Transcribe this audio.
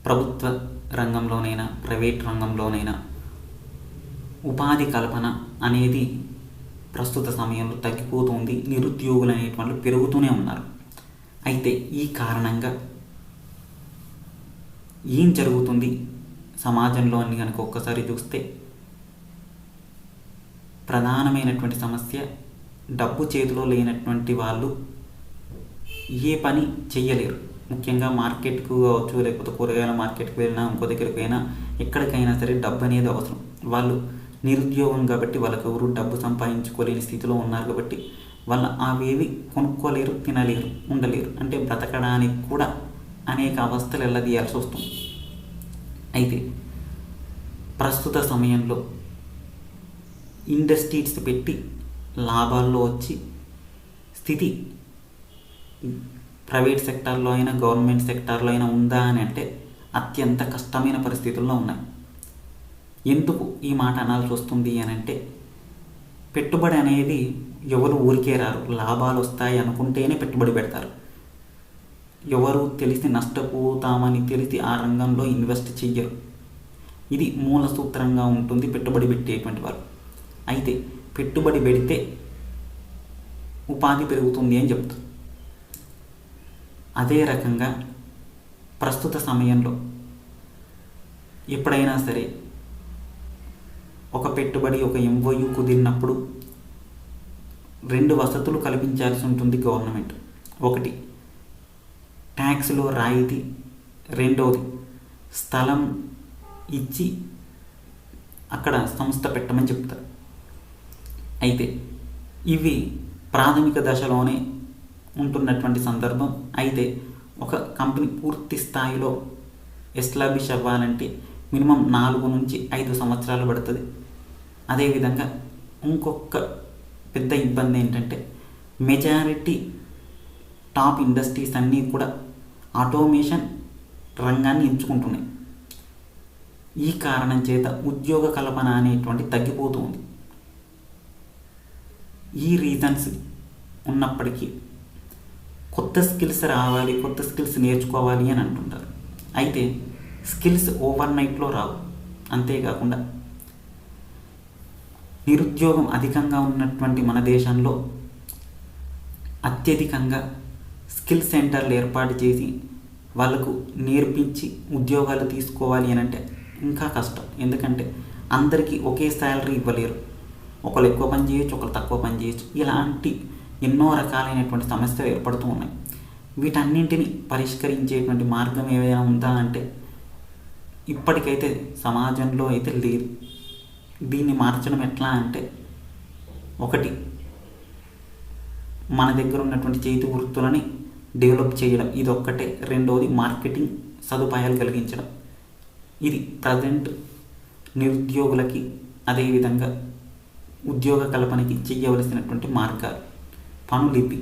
ప్రభుత్వ రంగంలోనైనా ప్రైవేట్ రంగంలోనైనా ఉపాధి కల్పన అనేది ప్రస్తుత సమయంలో తగ్గిపోతుంది. నిరుద్యోగులు అనేటువంటి పెరుగుతూనే ఉన్నారు. అయితే ఈ కారణంగా ఏం జరుగుతుంది సమాజంలో అని కనుక ఒక్కసారి చూస్తే, ప్రధానమైనటువంటి సమస్య డబ్బు చేతిలో లేనటువంటి వాళ్ళు ఏ పని చెయ్యలేరు. ముఖ్యంగా మార్కెట్కు కావచ్చు, లేకపోతే కూరగాయల మార్కెట్కి వెళ్ళినా, ఇంకో దగ్గరికి అయినా, ఎక్కడికైనా సరే డబ్బు అనేది అవసరం. వాళ్ళు నిరుద్యోగం కాబట్టి వాళ్ళకి ఎవరు డబ్బు సంపాదించుకోలేని స్థితిలో ఉన్నారు కాబట్టి వాళ్ళు అవేవి కొనుక్కోలేరు, తినలేరు, ఉండలేరు. అంటే బ్రతకడానికి కూడా అనేక అవస్థలు ఎల్లదీయాల్సి వస్తుంది. అయితే ప్రస్తుత సమయంలో ఇండస్ట్రీస్ పెట్టి లాభాల్లో వచ్చి స్థితి ప్రైవేట్ సెక్టార్లో అయినా గవర్నమెంట్ సెక్టార్లో అయినా ఉందా అని అంటే అత్యంత కష్టమైన పరిస్థితుల్లో ఉన్నాయి. ఎందుకు ఈ మాట అనాల్సి వస్తుంది అని అంటే, పెట్టుబడి అనేది ఎవరు ఊరికే రారు. లాభాలు వస్తాయి అనుకుంటేనే పెట్టుబడి పెడతారు. ఎవరు తెలిసి నష్టపోతామని తెలిసి ఆ రంగంలో ఇన్వెస్ట్ చెయ్యరు. ఇది మూల సూత్రంగా ఉంటుంది పెట్టుబడి పెట్టేటువంటి వారు. అయితే పెట్టుబడి పెడితే ఉపాధి పెరుగుతుంది అని చెప్తారు. అదే రకంగా ప్రస్తుత సమయంలో ఎప్పుడైనా సరే ఒక పెట్టుబడి, ఒక ఎంఓయూ కుదిరినప్పుడు 2 వసతులు కల్పించాల్సి ఉంటుంది గవర్నమెంట్. ఒకటి ట్యాక్స్లో రాయితీ, రెండవది స్థలం ఇచ్చి అక్కడ సంస్థ పెట్టమని చెప్తారు. అయితే ఇవి ప్రాథమిక దశలోనే ఉంటున్నటువంటి సందర్భం. అయితే ఒక కంపెనీ పూర్తి స్థాయిలో ఎస్టాబ్లిష్ అవ్వాలంటే మినిమం 4 నుంచి 5 సంవత్సరాలు పడుతుంది. అదేవిధంగా ఇంకొక పెద్ద ఇబ్బంది ఏంటంటే, మెజారిటీ టాప్ ఇండస్ట్రీస్ అన్నీ కూడా ఆటోమేషన్ రంగాన్ని ఎంచుకుంటున్నాయి. ఈ కారణం చేత ఉద్యోగ కల్పన అనేటువంటి తగ్గిపోతుంది. ఈ రీజన్స్ ఉన్నప్పటికీ కొత్త స్కిల్స్ రావాలి, కొత్త స్కిల్స్ నేర్చుకోవాలి అని అంటుంటారు. అయితే స్కిల్స్ ఓవర్ నైట్లో రావు. అంతేకాకుండా నిరుద్యోగం అధికంగా ఉన్నటువంటి మన దేశంలో అత్యధికంగా స్కిల్ సెంటర్లు ఏర్పాటు చేసి వాళ్ళకు నేర్పించి ఉద్యోగాలు తీసుకోవాలి అని అంటే ఇంకా కష్టం. ఎందుకంటే అందరికీ ఒకే శాలరీ ఇవ్వలేరు. ఒకరు ఎక్కువ పని చేయొచ్చు, ఒకరు తక్కువ పని చేయొచ్చు. ఇలాంటి ఎన్నో రకాలైనటువంటి సమస్యలు ఏర్పడుతూ ఉన్నాయి. వీటన్నింటిని పరిష్కరించేటువంటి మార్గం ఏదైనా ఉందా అంటే ఇప్పటికైతే సమాజంలో అయితే లేదు. దీన్ని మార్చడం ఎట్లా అంటే, ఒకటి మన దగ్గర ఉన్నటువంటి చేతి వృత్తులని డెవలప్ చేయడం, ఇది ఒక్కటే. రెండవది మార్కెటింగ్ సదుపాయాలు కలిగించడం. ఇది ప్రజెంట్ నిరుద్యోగులకి అదేవిధంగా ఉద్యోగ కల్పనకి చేయవలసినటువంటి మార్గాలు, పనులు ఇవి.